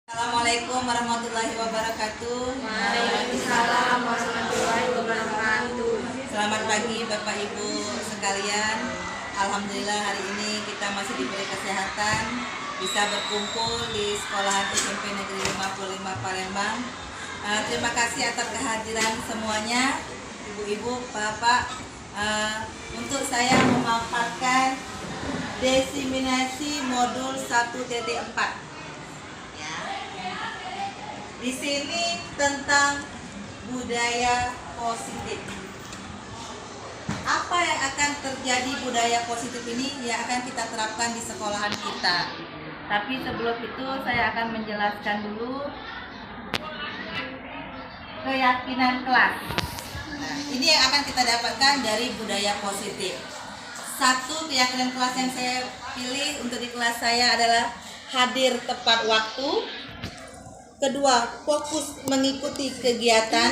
Assalamualaikum warahmatullahi wabarakatuh. Waalaikumsalam warahmatullahi wabarakatuh. Selamat pagi Bapak Ibu sekalian. Alhamdulillah hari ini kita masih diberi kesehatan bisa berkumpul di sekolahan SMP Negeri 55 Palembang. Terima kasih atas kehadiran semuanya, Ibu-ibu, Bapak. Untuk saya memaparkan diseminasi modul 1.4. Di sini tentang budaya positif. Apa yang akan terjadi budaya positif ini yang akan kita terapkan di sekolahan kita. Tapi sebelum itu saya akan menjelaskan dulu keyakinan kelas. Nah, ini yang akan kita dapatkan dari budaya positif. Satu, keyakinan kelas yang saya pilih untuk di kelas saya adalah hadir tepat waktu. Kedua, fokus mengikuti kegiatan.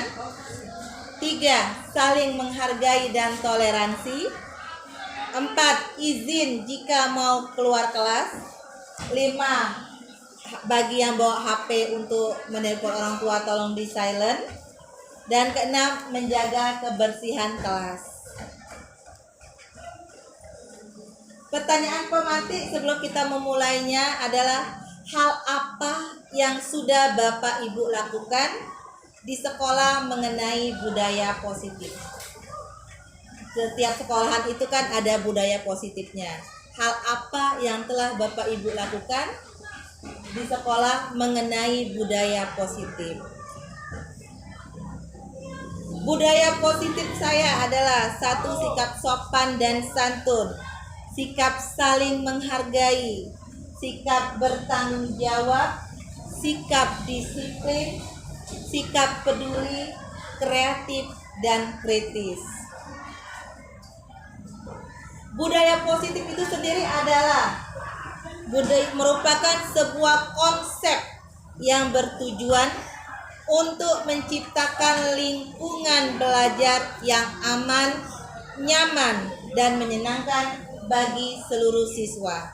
Tiga, saling menghargai dan toleransi. Empat, izin jika mau keluar kelas. Lima, bagi yang bawa HP untuk menelpon orang tua tolong di silent. Dan keenam, menjaga kebersihan kelas. Pertanyaan pemantik sebelum kita memulainya adalah hal apa yang sudah Bapak Ibu lakukan di sekolah mengenai budaya positif? Setiap sekolahan itu kan ada budaya positifnya. Hal apa yang telah Bapak Ibu lakukan di sekolah mengenai budaya positif? Budaya positif saya adalah satu, sikap sopan dan santun, sikap saling menghargai, sikap bertanggung jawab, sikap disiplin, sikap peduli, kreatif, dan kritis. Budaya positif itu sendiri adalah merupakan sebuah konsep yang bertujuan untuk menciptakan lingkungan belajar yang aman, nyaman, dan menyenangkan bagi seluruh siswa.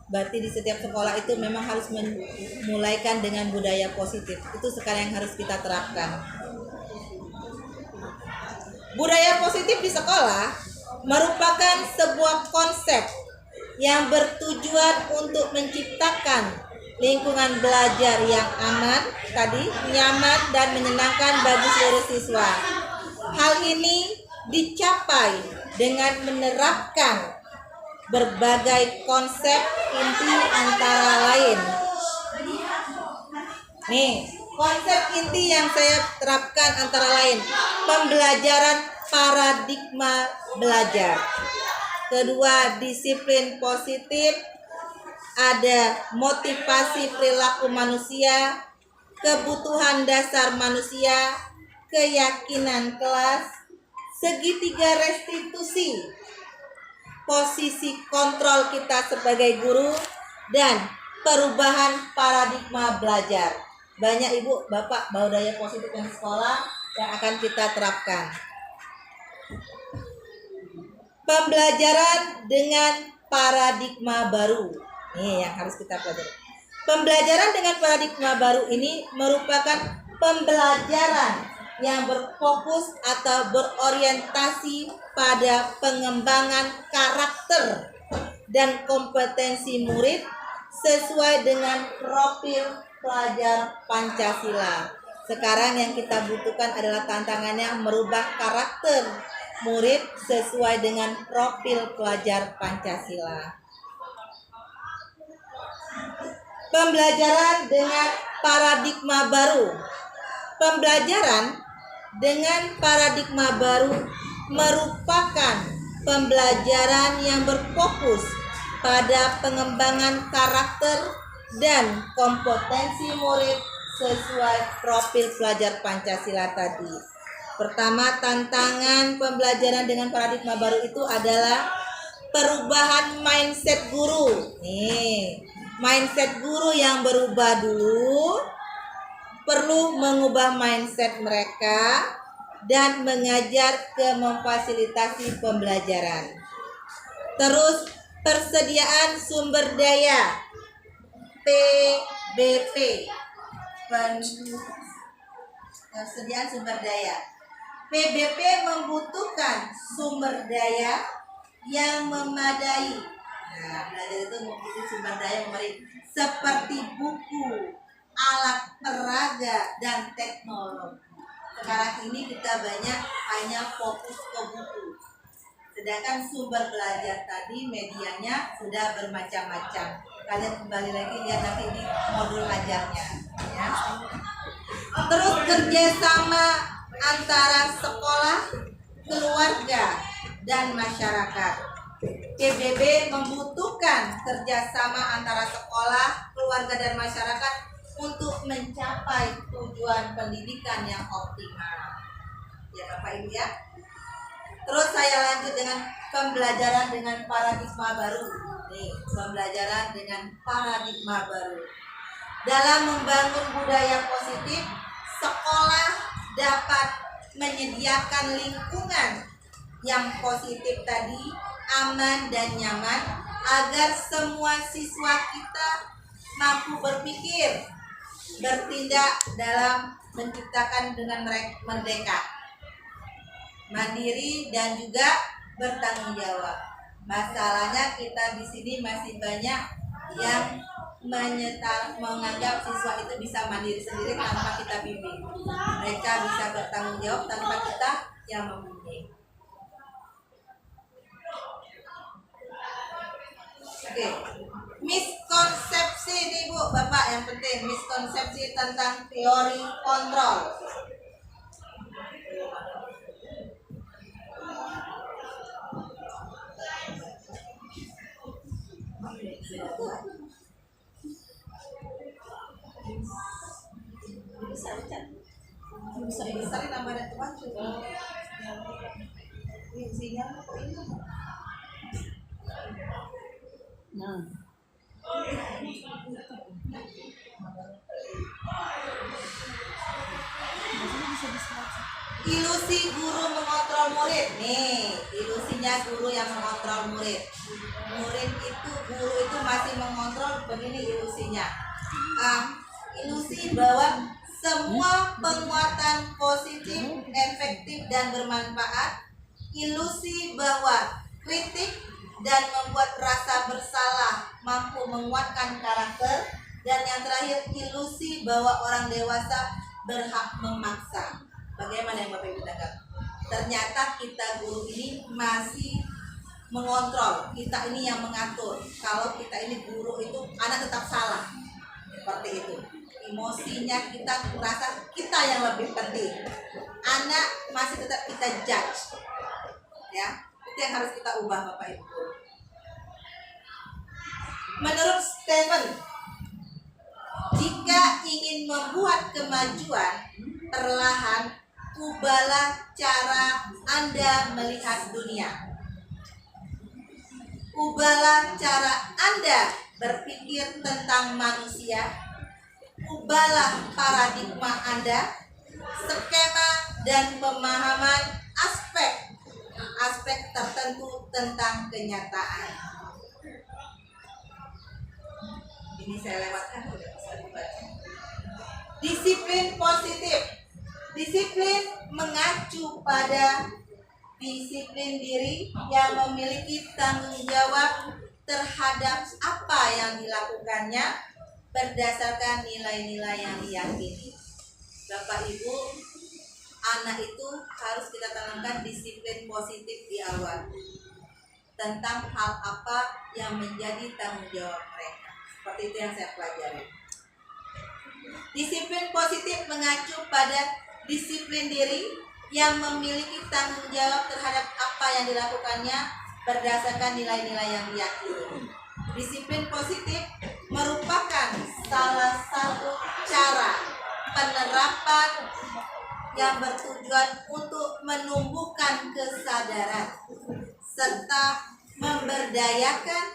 Berarti di setiap sekolah itu memang harus memulaikan dengan budaya positif. Itu sekarang yang harus kita terapkan. Budaya positif di sekolah merupakan sebuah konsep yang bertujuan untuk menciptakan lingkungan belajar yang aman, nyaman dan menyenangkan bagi seluruh siswa. Hal ini dicapai dengan menerapkan berbagai konsep inti antara lain. Nih, konsep inti yang saya terapkan antara lain pembelajaran paradigma belajar. Kedua, disiplin positif, ada motivasi perilaku manusia, kebutuhan dasar manusia, keyakinan kelas, segitiga restitusi, posisi kontrol kita sebagai guru, dan perubahan paradigma belajar. Banyak ibu, bapak, budaya positif yang sekolah yang akan kita terapkan. Pembelajaran dengan paradigma baru. Ini yang harus kita pelajari. Pembelajaran dengan paradigma baru ini merupakan pembelajaran yang berfokus atau berorientasi pada pengembangan karakter dan kompetensi murid sesuai dengan profil pelajar Pancasila. Sekarang yang kita butuhkan adalah tantangannya merubah karakter murid sesuai dengan profil pelajar Pancasila. Pembelajaran dengan paradigma baru. Pembelajaran dengan paradigma baru merupakan pembelajaran yang berfokus pada pengembangan karakter dan kompetensi murid sesuai profil pelajar Pancasila tadi. Pertama, tantangan pembelajaran dengan paradigma baru itu adalah perubahan mindset guru. Nih, mindset guru yang berubah dulu, perlu mengubah mindset mereka dan mengajar ke memfasilitasi pembelajaran. Terus, persediaan sumber daya PBP Persediaan sumber daya. PBP membutuhkan sumber daya yang memadai. Nah, belajar itu membutuhkan sumber daya memadai seperti buku, alat peraga, dan teknologi. Sekarang ini kita hanya fokus ke buku. Sedangkan sumber belajar tadi medianya sudah bermacam-macam. Kalian kembali lagi lihat nanti di modul ajarnya. Ya. Terus kerjasama antara sekolah, keluarga, dan masyarakat. PBB membutuhkan kerjasama antara sekolah, keluarga, dan masyarakat untuk mencapai tujuan pendidikan yang optimal. Ya Bapak Ibu ya. Terus saya lanjut dengan pembelajaran dengan paradigma baru. Nih, pembelajaran dengan paradigma baru. Dalam membangun budaya positif, sekolah dapat menyediakan lingkungan yang positif tadi, aman dan nyaman, agar semua siswa kita mampu berpikir, bertindak dalam menciptakan dengan merdeka, mandiri, dan juga bertanggung jawab. Masalahnya kita di sini masih banyak yang menganggap siswa itu bisa mandiri sendiri tanpa kita bimbing. Mereka bisa bertanggung jawab tanpa kita yang membimbing. Oke, miskonsepsi nih Bu, Bapak, yang penting miskonsepsi tentang teori kontrol. Bisa nambah ada tuan juga. Ini sinyal kok ini. Nah. Ilusi guru mengontrol murid. Nih, ilusinya guru yang mengontrol murid. Guru itu masih mengontrol, begini ilusinya. Ilusi bahwa semua penguatan positif, efektif, dan bermanfaat. Ilusi bahwa kritik dan membuat rasa bersalah mampu menguatkan karakter. Dan yang terakhir, ilusi bahwa orang dewasa berhak memaksa. Bagaimana yang Bapak Ibu tangkap? Ternyata kita guru ini masih mengontrol, kita ini yang mengatur. Kalau kita ini guru itu, anak tetap salah. Seperti itu. Emosinya kita merasa kita yang lebih penting. Anak masih tetap kita judge. Ya, itu yang harus kita ubah Bapak Ibu. Menurut Stephen, jika ingin membuat kemajuan perlahan, ubahlah cara Anda melihat dunia. Ubahlah cara Anda berpikir tentang manusia. Ubahlah paradigma Anda, skema dan pemahaman aspek tertentu tentang kenyataan. Ini saya lewatkan, sudah bisa dibaca. Disiplin positif. Disiplin mengacu pada disiplin diri yang memiliki tanggung jawab terhadap apa yang dilakukannya berdasarkan nilai-nilai yang diyakini. Bapak Ibu, anak itu harus kita tanamkan disiplin positif di awal tentang hal apa yang menjadi tanggung jawab mereka. Seperti itu yang saya pelajari. Disiplin positif mengacu pada disiplin diri yang memiliki tanggung jawab terhadap apa yang dilakukannya berdasarkan nilai-nilai yang diyakini. Disiplin positif merupakan salah satu cara penerapan yang bertujuan untuk menumbuhkan kesadaran serta memberdayakan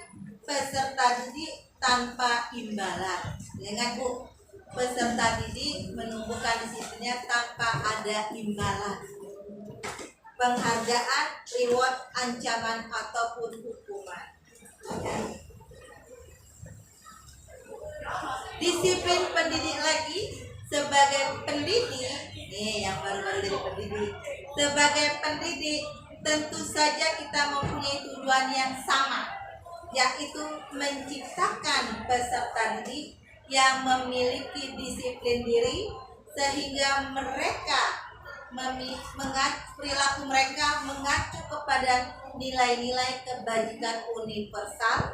peserta didik tanpa imbalan. Ingat Bu, peserta didik menumbuhkan disiplinnya tanpa ada imbalan, penghargaan, reward, ancaman ataupun hukuman. Disiplin pendidik lagi sebagai pendidik, nih yang baru-baru jadi pendidik, sebagai pendidik tentu saja kita mempunyai tujuan yang sama, yaitu menciptakan peserta didik yang memiliki disiplin diri sehingga mereka perilaku mereka mengacu kepada nilai-nilai kebajikan universal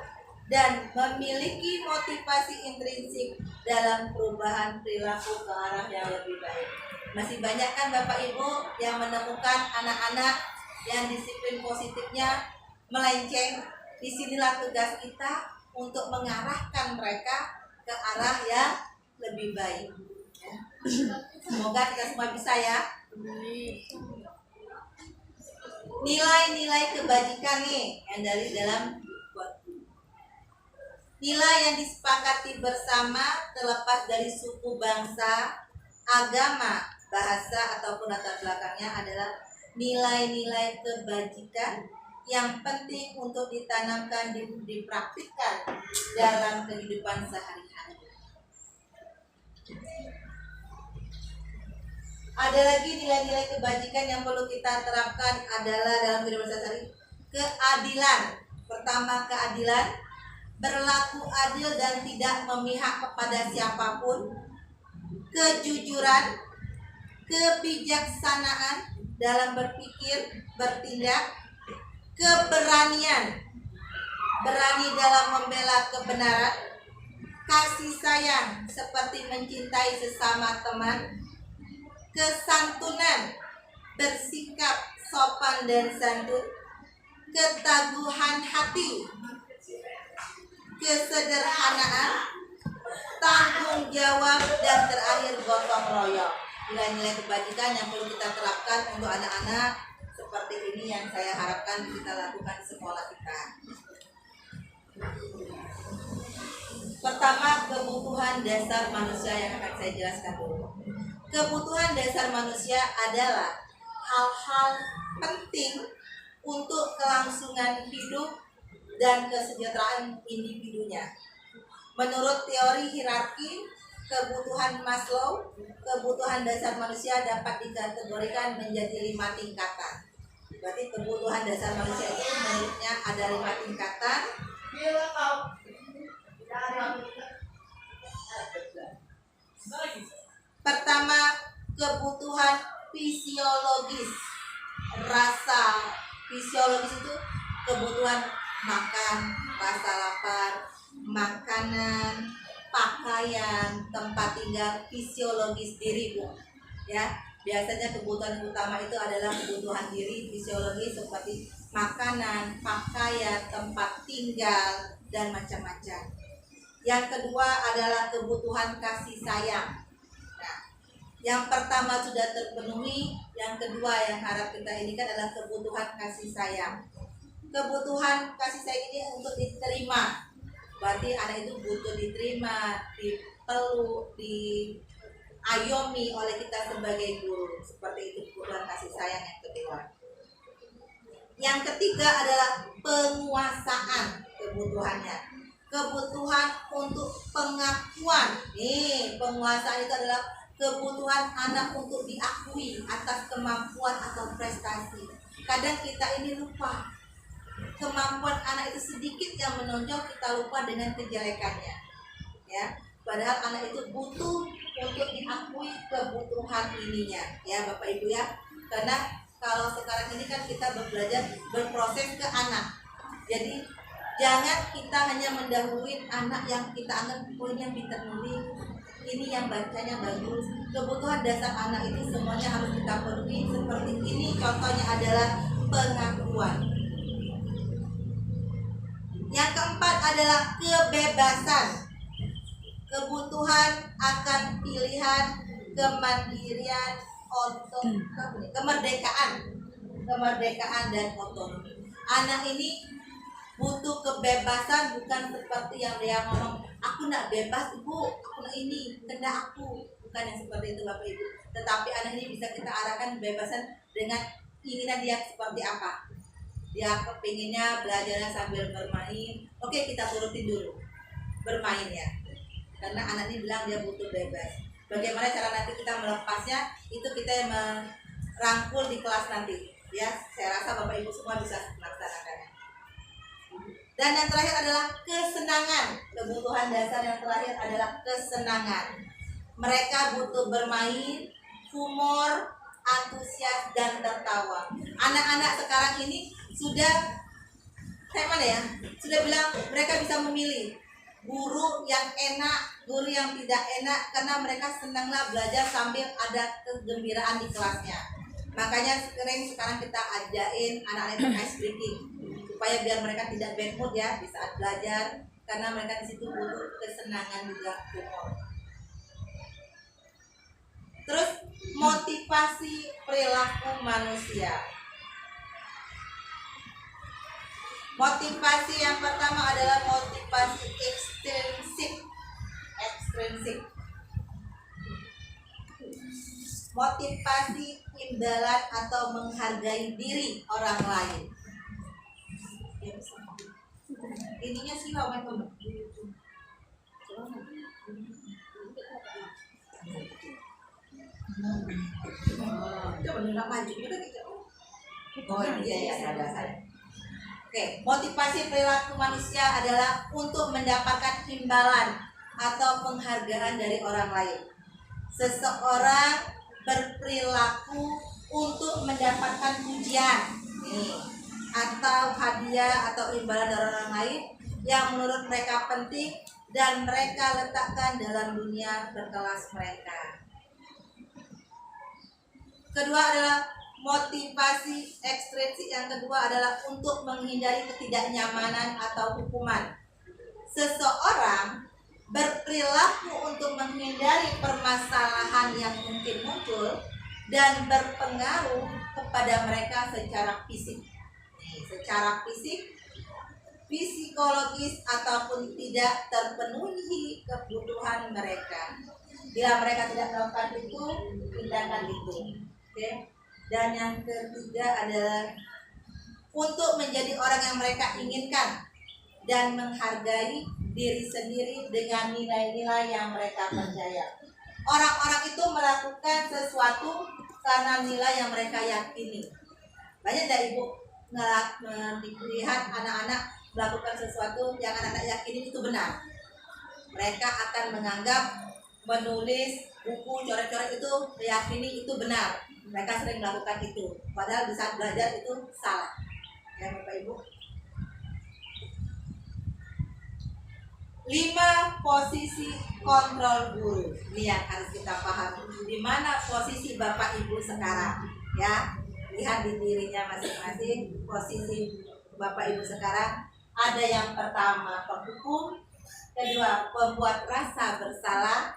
dan memiliki motivasi intrinsik dalam perubahan perilaku ke arah yang lebih baik. Masih banyak kan Bapak Ibu yang menemukan anak-anak yang disiplin positifnya melenceng. Disinilah tugas kita untuk mengarahkan mereka ke arah yang lebih baik. Ya. Semoga kita semua bisa ya. Nilai-nilai kebajikan nih yang dari dalam nilai yang disepakati bersama terlepas dari suku, bangsa, agama, bahasa ataupun latar belakangnya adalah nilai-nilai kebajikan yang penting untuk ditanamkan dipraktikkan dalam kehidupan sehari-hari. Ada lagi nilai-nilai kebajikan yang perlu kita terapkan adalah dalam kehidupan sehari-hari. Keadilan. Pertama, keadilan. Berlaku adil dan tidak memihak kepada siapapun. Kejujuran. Kebijaksanaan dalam berpikir, bertindak. Keberanian. Berani dalam membela kebenaran. Kasih sayang seperti mencintai sesama teman. Kesantunan, bersikap sopan dan santun. Ketaguhan hati, kesederhanaan, tanggung jawab, dan terakhir gotong royong. Nilai-nilai kebajikan yang perlu kita terapkan untuk anak-anak seperti ini yang saya harapkan kita lakukan di sekolah kita. Pertama, kebutuhan dasar manusia yang akan saya jelaskan dulu. Kebutuhan dasar manusia adalah hal-hal penting untuk kelangsungan hidup dan kesejahteraan individunya. Menurut teori hierarki kebutuhan Maslow, kebutuhan dasar manusia dapat dikategorikan menjadi 5 tingkatan. Berarti kebutuhan dasar manusia itu menurutnya ada 5 tingkatan. Pertama, kebutuhan fisiologis. Rasa fisiologis itu kebutuhan makan, rasa lapar, makanan, pakaian, tempat tinggal, fisiologis diri, Bu. Ya, biasanya kebutuhan utama itu adalah kebutuhan diri fisiologis seperti makanan, pakaian, tempat tinggal, dan macam-macam. Yang kedua adalah kebutuhan kasih sayang. Nah, yang pertama sudah terpenuhi, yang kedua yang harap kita ini kan adalah kebutuhan kasih sayang. Kebutuhan kasih sayang ini untuk diterima. Berarti anak itu butuh diterima, dipeluk, diayomi oleh kita sebagai guru. Seperti itu kebutuhan kasih sayang yang kedua. Yang ketiga adalah penguasaan kebutuhannya. Kebutuhan untuk pengakuan. Nih, penguasaan itu adalah kebutuhan anak untuk diakui atas kemampuan atau prestasi. Kadang kita ini lupa. Kemampuan anak itu sedikit yang menonjol, kita lupa dengan kejelekannya. Ya, padahal anak itu butuh untuk diakui kebutuhan ininya, ya Bapak Ibu ya. Karena kalau sekarang ini kan kita belajar berproses ke anak. Jadi jangan kita hanya mendahului anak yang kita anggap punya pintar nulis, ini yang bacanya bagus. Kebutuhan dasar anak itu semuanya harus kita penuhi. Seperti ini contohnya adalah pengakuan. Yang keempat adalah kebebasan. Kebutuhan akan pilihan, kemandirian, kemerdekaan dan otonomi. Anak ini butuh kebebasan, bukan seperti yang dia ngomong, aku nak bebas Bu, aku nak ini, kena aku. Bukan yang seperti itu Bapak Ibu. Tetapi anak ini bisa kita arahkan kebebasan dengan keinginan dia seperti apa. Dia kepinginnya belajarnya sambil bermain, oke kita turutin dulu bermainnya. Karena anak ini bilang dia butuh bebas. bagaimana cara nanti kita melepasnya, itu kita merangkul di kelas nanti. Ya, saya rasa Bapak Ibu semua bisa melaksanakannya. Dan yang terakhir adalah kesenangan. Kebutuhan dasar yang terakhir adalah kesenangan. Mereka butuh bermain, humor, antusias, dan tertawa. Anak-anak sekarang ini sudah, kayak mana ya? Sudah bilang mereka bisa memilih guru yang enak, guru yang tidak enak, karena mereka senanglah belajar sambil ada kegembiraan di kelasnya. Makanya sekarang kita ajain anak-anak itu ice breaking, supaya biar mereka tidak bad mood ya di saat belajar, karena mereka di situ butuh kesenangan juga, humor. Terus motivasi perilaku manusia. Motivasi yang pertama adalah motivasi ekstrinsik. Ekstrinsik. Motivasi imbalan atau menghargai diri orang lain. Ininya sih lawan kamu. Coba nggak maju juga gitu. Oh iya ada saya. Oke, motivasi perilaku manusia adalah untuk mendapatkan imbalan atau penghargaan dari orang lain. Seseorang berperilaku untuk mendapatkan pujian, atau hadiah atau imbalan dari orang lain yang menurut mereka penting dan mereka letakkan dalam dunia berkelas mereka. Kedua adalah motivasi ekstrinsik. Yang kedua adalah untuk menghindari ketidaknyamanan atau hukuman. Seseorang berperilaku untuk menghindari permasalahan yang mungkin muncul dan berpengaruh kepada mereka secara fisik. Secara fisik, psikologis ataupun tidak terpenuhi kebutuhan mereka. Bila mereka tidak melakukan itu, tindakan itu. Oke. Dan yang ketiga adalah untuk menjadi orang yang mereka inginkan dan menghargai diri sendiri dengan nilai-nilai yang mereka percaya. Orang-orang itu melakukan sesuatu karena nilai yang mereka yakini. Banyak dari ibu melihat anak-anak melakukan sesuatu yang anak-anak yakini itu benar. Mereka akan menganggap menulis buku coret-coret itu meyakini itu benar. Mereka sering melakukan itu, padahal di saat belajar itu salah. Ya Bapak Ibu. 5 posisi kontrol guru. Ini yang harus kita pahami. Di mana posisi Bapak Ibu sekarang? Ya, lihat di dirinya masing-masing. Posisi Bapak Ibu sekarang ada yang pertama penghukum, kedua pembuat rasa bersalah,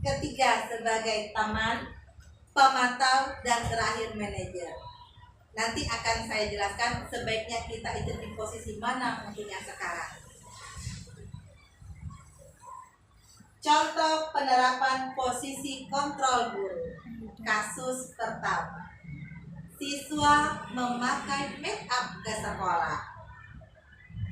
ketiga sebagai teman, pemantau, dan terakhir manajer. Nanti akan saya jelaskan sebaiknya kita itu di posisi mana untuk yang sekarang. Contoh penerapan posisi kontrol guru. Kasus pertama, siswa memakai make up ke sekolah,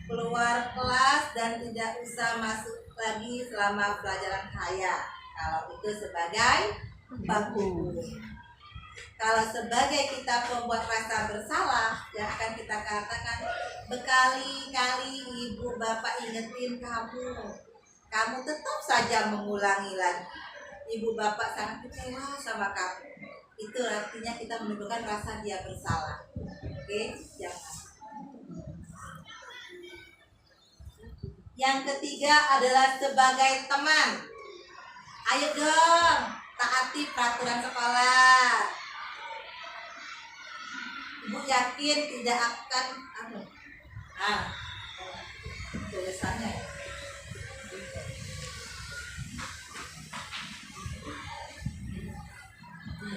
keluar kelas dan tidak usah masuk lagi selama pelajaran haya. Kalau itu sebagai penghukum. Kalau sebagai kita pembuat rasa bersalah, yang akan kita katakan berkali-kali ibu bapak ingetin kamu tetap saja mengulangi lagi. Ibu bapak sangat kecewa sama kamu. Itu artinya kita menimbulkan rasa dia bersalah. Oke, jangan. Yang ketiga adalah sebagai teman. Ayo dong, taati peraturan sekolah. Ibu yakin tidak akan tulisannya ya.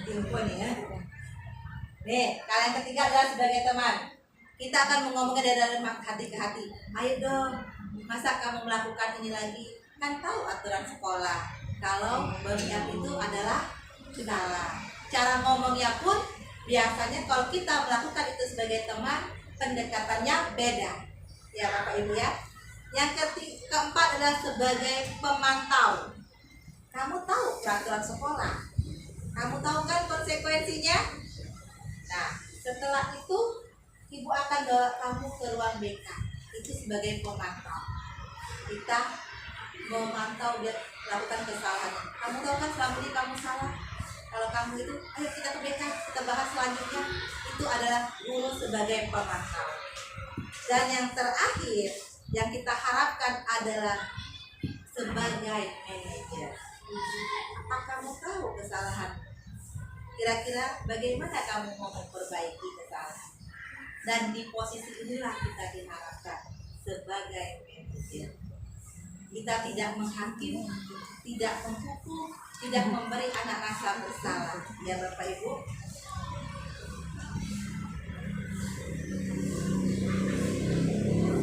Info nih ya. Nih, kalian ketiga adalah sebagai teman. Kita akan mengomongnya dari dalam hati ke hati. Ayo dong, masa kamu melakukan ini lagi? Kan tahu aturan sekolah. Kalau berniat itu adalah salah. Cara ngomongnya pun biasanya kalau kita melakukan itu sebagai teman, pendekatannya beda. Ya Bapak Ibu ya. Yang keempat adalah sebagai pemantau. Kamu tahu peraturan sekolah? Kamu tahu kan konsekuensinya? Nah, setelah itu ibu akan bawa kamu ke ruang BK. Itu sebagai pemantau. Kita memantau dia melakukan kesalahan. Kamu tahu kan selama ini kamu salah. Kalau kamu itu, ayo kita ke BK, kita bahas selanjutnya. Itu adalah guru sebagai pemantau. Dan yang terakhir, yang kita harapkan adalah sebagai manajer. Apa kamu tahu kesalahan? Kira-kira bagaimana kamu mau memperbaiki kesalahan? Dan di posisi inilah kita diharapkan sebagai manajer. Kita tidak menghakim, tidak menghukum, tidak memberi anak rasa bersalah. Ya Bapak Ibu.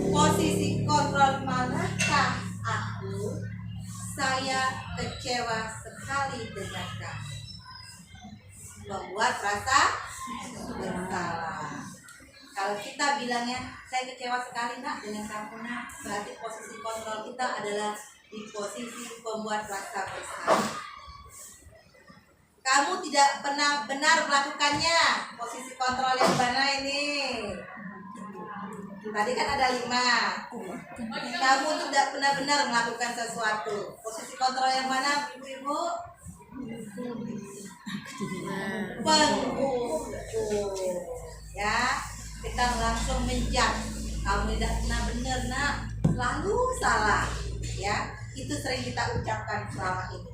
Posisi kontrol manakah aku? Saya kecewa sekali dengan kamu. Membuat rasa bersalah. Kalau kita bilangnya saya kecewa sekali nak dengan kamu nak, berarti posisi kontrol kita adalah di posisi pembuat rasa bersalah. Kamu tidak pernah benar melakukannya. Posisi kontrol yang mana ini? Tadi kan ada 5. Kamu tidak pernah benar melakukan sesuatu. Posisi kontrol yang mana, ibu-ibu? Penghukum. Ya, kita langsung menjudge. Kamu tidak pernah benar nak, selalu salah. Ya, itu sering kita ucapkan selama ini.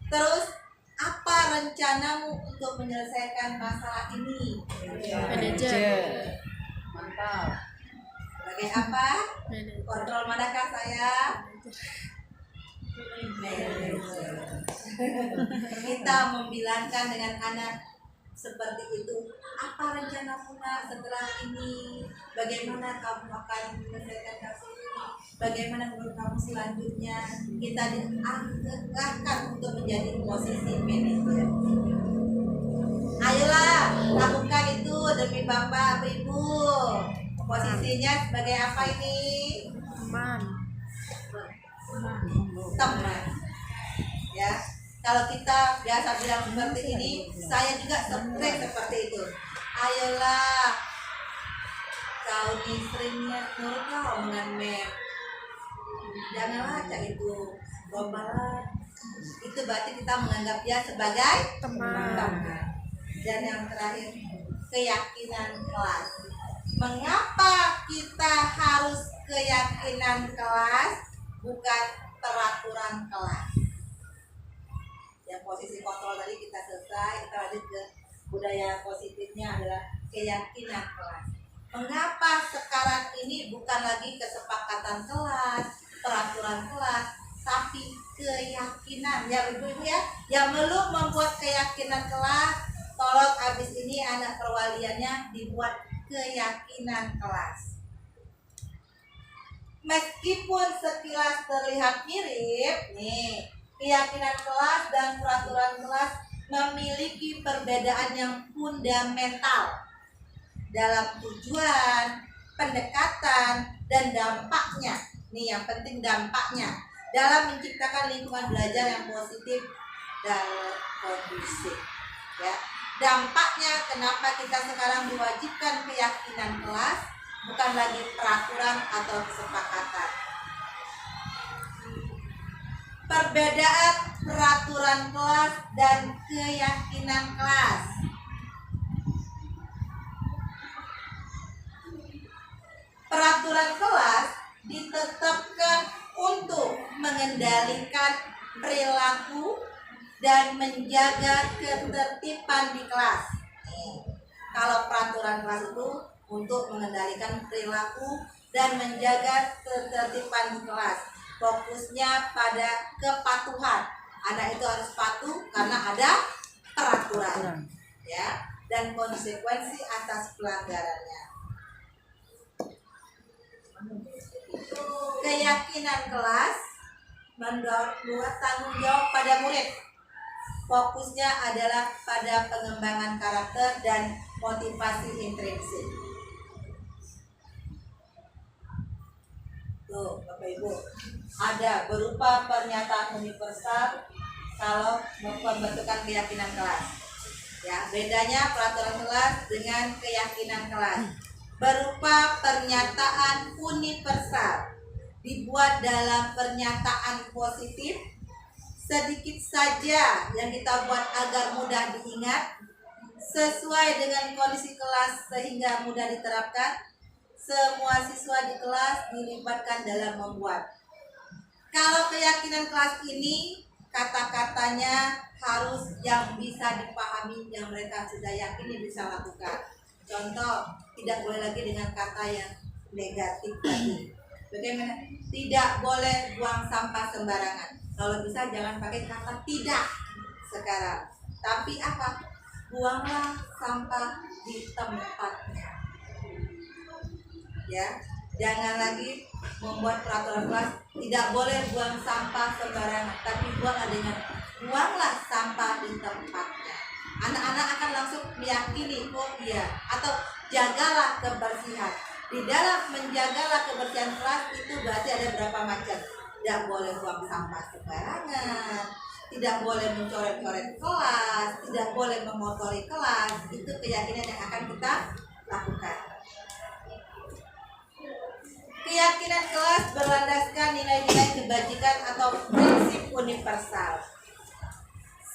Terus, apa rencanamu untuk menyelesaikan masalah ini? Manajer. Mantap. Sebagai apa? Kontrol manakah saya? Manajer. Kita membilangkan dengan anak seperti itu. Apa rencanamu nak setelah ini? Bagaimana kamu akan menyelesaikan kasus ini? Bagaimana menurut kamu selanjutnya? Kita diarahkan untuk menjadi posisi manajer. Ayolah, lakukan itu demi Bapak, Ibu. Posisinya sebagai apa ini? Teman. Ya, kalau kita biasa bilang seperti ini, saya juga sering seperti itu. Ayolah, kau nih seringnya nurutlah omongan Mem. Janganlah cak itu gombalan. Itu berarti kita menganggap dia sebagai teman. Dan yang terakhir, keyakinan kelas. Mengapa kita harus keyakinan kelas, bukan peraturan kelas? Ya, posisi kontrol tadi kita selesai. Kita lanjut ke budaya positifnya adalah keyakinan kelas. Mengapa sekarang ini bukan lagi kesepakatan kelas, peraturan kelas, tapi keyakinan? Ya ibu-ibu ya, yang belum membuat keyakinan kelas, tolong abis ini anak perwaliannya dibuat keyakinan kelas. Meskipun sekilas terlihat mirip, nih, keyakinan kelas dan peraturan kelas memiliki perbedaan yang fundamental dalam tujuan, pendekatan, dan dampaknya. Nih yang penting dampaknya dalam menciptakan lingkungan belajar yang positif dan kondusif. Ya, dampaknya kenapa kita sekarang diwajibkan keyakinan kelas, bukan lagi peraturan atau kesepakatan. Perbedaan peraturan kelas dan keyakinan kelas. Peraturan kelas ditetapkan untuk mengendalikan perilaku dan menjaga ketertiban di kelas. Kalau peraturan kelas itu untuk mengendalikan perilaku dan menjaga ketertiban di kelas. Fokusnya pada kepatuhan. Anak itu harus patuh karena ada peraturan, ya, dan konsekuensi atas pelanggarannya. Keyakinan kelas membuat tanggung jawab pada murid. Fokusnya adalah pada pengembangan karakter dan motivasi intrinsik. Tuh, Bapak Ibu. Ada berupa pernyataan universal kalau pembentukan keyakinan kelas. Ya, bedanya peraturan kelas dengan keyakinan kelas. Berupa pernyataan universal, dibuat dalam pernyataan positif, sedikit saja yang kita buat agar mudah diingat, sesuai dengan kondisi kelas sehingga mudah diterapkan. Semua siswa di kelas dilibatkan dalam membuat. Kalau keyakinan kelas ini, kata-katanya harus yang bisa dipahami, yang mereka sudah yakini bisa lakukan. Contoh, tidak boleh lagi dengan kata yang negatif tadi. Bagaimana? Tidak boleh buang sampah sembarangan. Kalau bisa jangan pakai kata tidak sekarang. Tapi apa? Buanglah sampah di tempatnya. Ya, jangan lagi membuat peraturan kelas tidak boleh buang sampah sembarangan, tapi buanglah dengan buanglah sampah di tempatnya. Anak-anak akan langsung meyakini, oh iya, atau jagalah kebersihan. Di dalam menjagalah kebersihan kelas itu berarti ada berapa macam. Tidak boleh buang sampah sembarangan, tidak boleh mencoret-coret kelas, tidak boleh mengotori kelas. Itu keyakinan yang akan kita lakukan. Keyakinan kelas berlandaskan nilai-nilai kebajikan atau prinsip universal.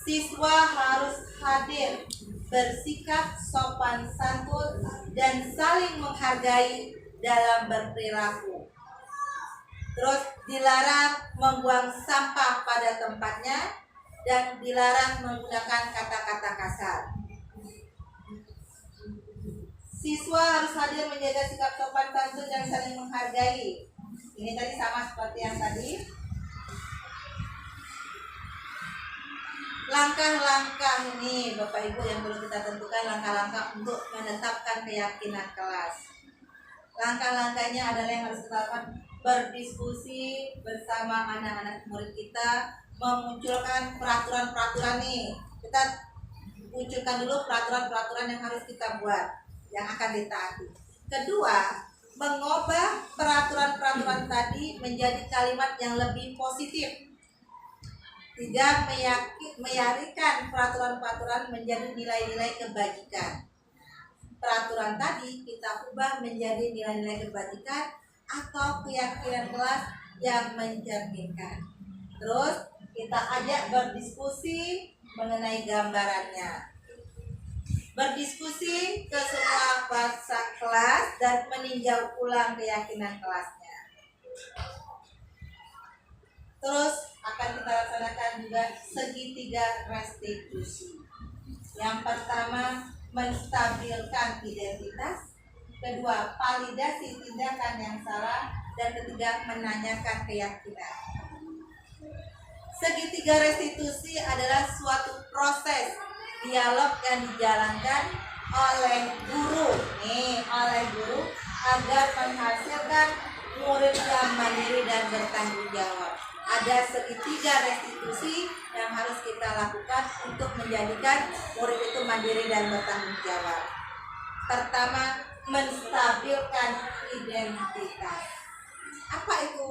Siswa harus hadir, bersikap sopan santun, dan saling menghargai dalam berperilaku. Terus dilarang membuang sampah pada tempatnya dan dilarang menggunakan kata-kata kasar. Siswa harus hadir menjaga sikap sopan santun dan saling menghargai. Ini tadi sama seperti yang tadi. Langkah-langkah ini Bapak Ibu yang perlu kita tentukan, langkah-langkah untuk menetapkan keyakinan kelas. Langkah-langkahnya adalah yang harus kita lakukan: berdiskusi bersama anak-anak murid kita, memunculkan peraturan-peraturan nih. Kita munculkan dulu peraturan-peraturan yang harus kita buat, yang akan ditaati. Kedua, mengubah peraturan-peraturan tadi menjadi kalimat yang lebih positif. Tiga, menyarikan peraturan-peraturan menjadi nilai-nilai kebajikan. Peraturan tadi kita ubah menjadi nilai-nilai kebajikan atau keyakinan kelas yang mencerminkan. Terus kita ajak berdiskusi mengenai gambarannya. Berdiskusi ke semua kelas dan meninjau ulang keyakinan kelasnya. Terus akan kita laksanakan juga segitiga restitusi. Yang pertama, menstabilkan identitas. Kedua, validasi tindakan yang salah. Dan ketiga, menanyakan keyakinan. Segitiga restitusi adalah suatu proses dialog yang dijalankan oleh guru agar menghasilkan murid yang mandiri dan bertanggung jawab. Ada segitiga restitusi yang harus kita lakukan untuk menjadikan murid itu mandiri dan bertanggung jawab. Pertama, menstabilkan identitas. Apa itu?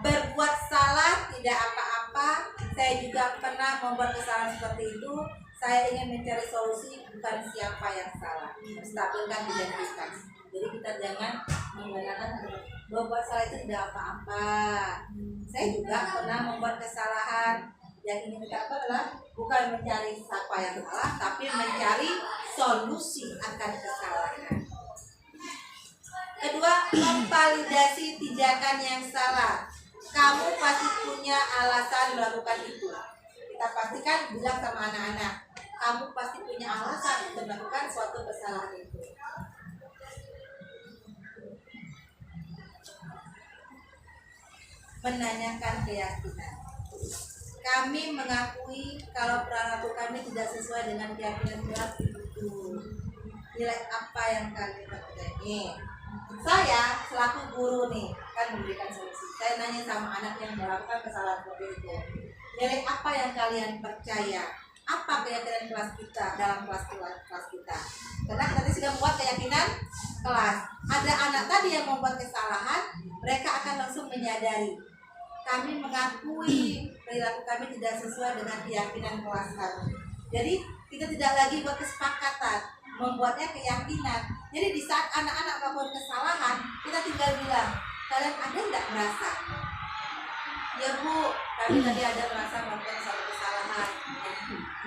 Berbuat salah tidak apa-apa. Saya juga pernah membuat kesalahan seperti itu. Saya ingin mencari solusi, bukan siapa yang salah. Menstabilkan identitas. Jadi kita jangan menggunakan berbuat salah itu tidak apa-apa. Saya juga pernah membuat kesalahan. Yang ingin kita lakukan adalah bukan mencari siapa yang salah, tapi mencari solusi akan kesalahan. Kedua, memvalidasi tindakan yang salah. Kamu pasti punya alasan melakukan itu. Kita pastikan bilang sama anak-anak, kamu pasti punya alasan untuk melakukan suatu kesalahan itu. Menanyakan keyakinan. Kami mengakui kalau perilaku kami tidak sesuai dengan keyakinan kelas itu. Nilai apa yang kalian percaya? Saya selaku guru nih kan memberikan solusi. Saya nanya sama anak yang melakukan kesalahan seperti itu. Nilai apa yang kalian percaya? Apa keyakinan kelas kita dalam kelas kita? Karena kita tadi sudah membuat keyakinan kelas. Ada anak tadi yang membuat kesalahan, mereka akan langsung menyadari kami mengakui perilaku kami tidak sesuai dengan keyakinan kelas kami. Jadi kita tidak lagi buat kesepakatan, membuatnya keyakinan. Jadi di saat anak-anak melakukan kesalahan, kita tinggal bilang, kalian ada nggak merasa? Ya Bu, kami tadi ada merasa melakukan suatu kesalahan,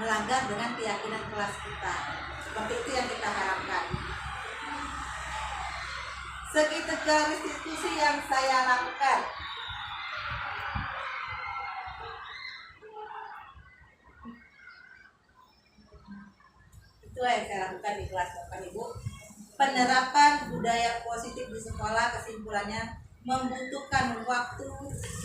melanggar dengan keyakinan kelas kita. Seperti itu yang kita harapkan. Seketika restitusi yang saya lakukan, itu yang saya lakukan di kelas Bapak Ibu. Penerapan budaya positif di sekolah, kesimpulannya membutuhkan waktu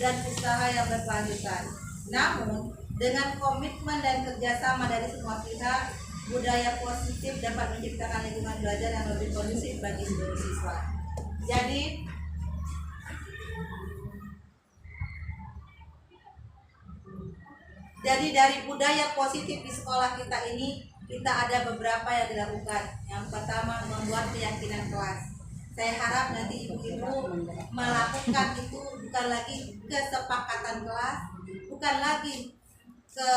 dan usaha yang berkelanjutan. Namun dengan komitmen dan kerjasama dari semua pihak, budaya positif dapat menciptakan lingkungan belajar yang lebih kondusif bagi seluruh siswa. Jadi dari budaya positif di sekolah kita ini, kita ada beberapa yang dilakukan. Yang pertama, membuat keyakinan kelas. Saya harap nanti ibu-ibu melakukan itu bukan lagi kesepakatan kelas, bukan lagi ke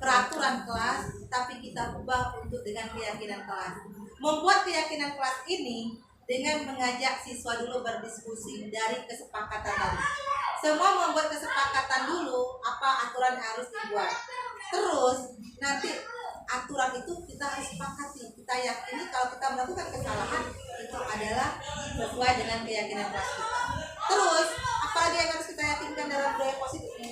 peraturan kelas, tapi kita ubah untuk dengan keyakinan kelas. Membuat keyakinan kelas ini dengan mengajak siswa dulu berdiskusi dari kesepakatan tadi. Semua membuat kesepakatan dulu apa aturan yang harus dibuat. Terus nanti aturan itu kita harus sepakati. Kita yakini kalau kita melakukan kesalahan itu adalah sesuai dengan keyakinan kelas kita. Terus apalagi yang harus kita yakinkan dalam budaya positif ini?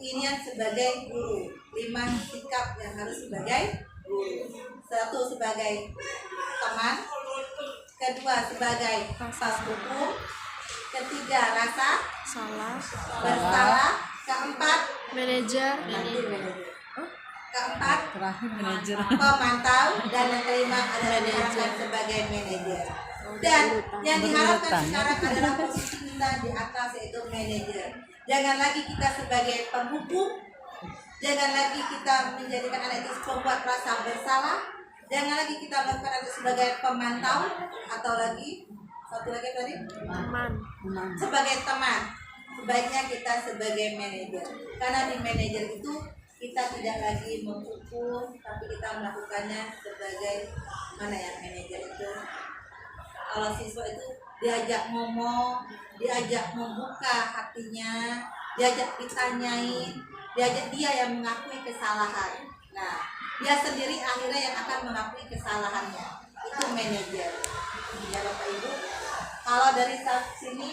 Ini yang sebagai guru, 5 sikap yang harus sebagai guru. 1 sebagai teman, 2 sebagai pas hukum, 3 rasa bersalah, 4 manajer, terakhir manajer, pemantau, dan yang kelima adalah diharapkan sebagai manajer. Dan yang diharapkan sekarang adalah posisi kita di atas, yaitu manajer. Jangan lagi kita sebagai penghukum, jangan lagi kita menjadikan anak itu pembuat rasa bersalah, jangan lagi kita melakukan itu sebagai pemantau, atau lagi satu lagi tadi sebagai teman. Sebaiknya kita sebagai manajer, karena di manajer itu kita tidak lagi menghukum, tapi kita melakukannya sebagai mana ya, manajer itu kalau siswa itu diajak ngomong, diajak membuka hatinya, diajak ditanyain, diajak dia yang mengakui kesalahan. Nah, dia sendiri akhirnya yang akan mengakui kesalahannya. Itu manajer. Ya Bapak Ibu, kalau dari sini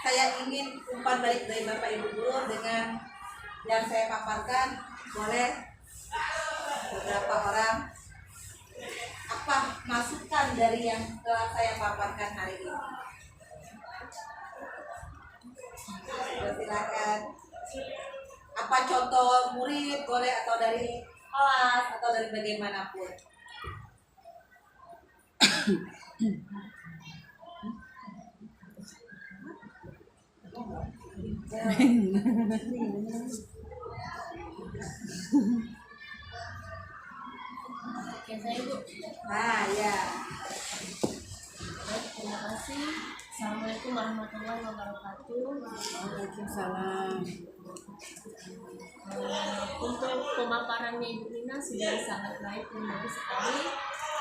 saya ingin umpan balik dari Bapak Ibu guru dengan yang saya paparkan. Boleh beberapa orang apa masukan dari yang telah saya paparkan hari ini? Silakan. Apa contoh murid boleh, atau dari kelas, atau dari bagaimanapun. Oke, saya Ibu. Nah, ya. Baik, terima kasih. Assalamualaikum warahmatullahi wabarakatuh. Waalaikumsalam. Untuk pemaparannya Ibu Nina sudah sangat baik dan bagus sekali.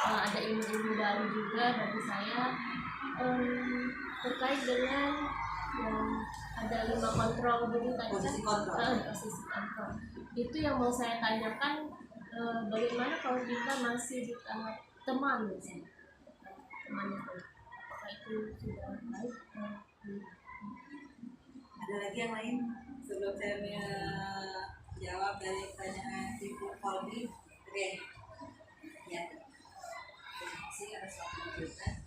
Ada ilmu-ilmu baru juga bagi saya terkait dengan ada 5 kontrol dulu tadi. Posisi kontrol. Posisi kontrol. Itu yang mau saya tanyakan, bagaimana kalau kita masih di tahap teman misalnya, teman itu, apakah itu sudah baik? Ada lagi yang lain sebelum saya menjawab dari pertanyaan Ibu Poldi? Oke, ya. Sih ada suatu cerita.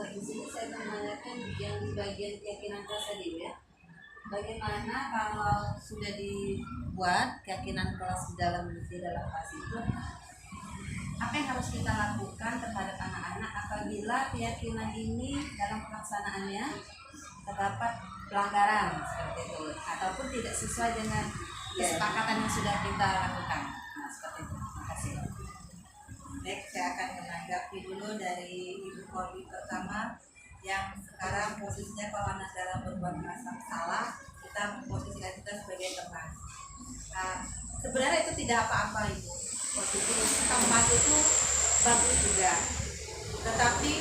Di sini saya menanyakan yang di bagian keyakinan kelas tadi ya. Bagaimana kalau sudah dibuat keyakinan kelas di dalam kelas itu, apa yang harus kita lakukan terhadap anak-anak apabila keyakinan ini dalam pelaksanaannya terdapat pelanggaran seperti itu, ataupun tidak sesuai dengan kesepakatan yang sudah kita lakukan. Nah, seperti itu. Terima kasih. Baik, saya akan menanggapi dulu dari Ibu Poldi pertama, yang sekarang posisinya kalau anak dalam berbuat salah Sebenarnya itu tidak apa-apa Ibu. Positif, teman itu bagus juga. Tetapi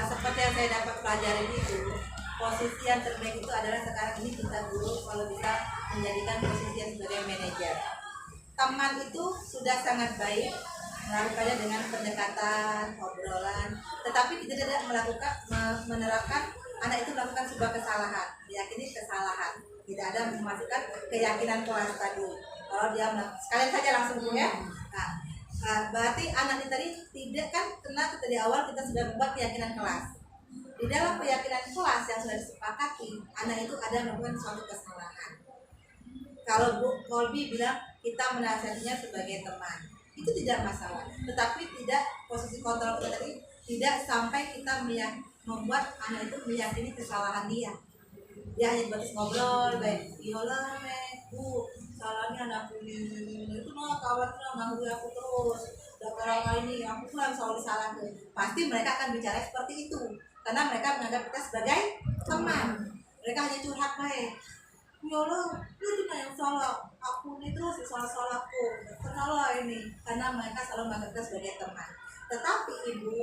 seperti yang saya dapat pelajari itu, posisi yang terbaik itu adalah sekarang ini kita guru kalau bisa menjadikan posisi yang sebagai manajer. Teman itu sudah sangat baik melakukannya dengan pendekatan, obrolan, tetapi kita tidak menerapkan anak itu melakukan sebuah kesalahan, diyakini kesalahan, tidak ada memasukkan keyakinan kelas tadi. Kalau dia sekalian saja langsung ya. Berarti anak ini tadi tidak kan kena dari awal kita sudah membuat keyakinan kelas. Di dalam keyakinan kelas yang sudah disepakati, anak itu ada melakukan suatu kesalahan. Kalau Bu Kolbi bilang kita menasihatinya sebagai teman, itu tidak masalah. Tetapi tidak posisi kontrol kita tadi tidak sampai kita membuat anak itu meyakini kesalahan dia. Dia hanya batas ngobrol, baik, yolah, Bu, salahnya anakku ini itu mah kawannya ganggu aku terus. Dan kali ini aku pulang selalu disalahkan. Pasti mereka akan bicara seperti itu, karena mereka menganggap kita sebagai teman. Mereka hanya curhat baik. Yolah, itu yang salah. Aku ini terus salah-salahku. Salah ini, karena mereka selalu menganggap kita sebagai teman. Tetapi Ibu,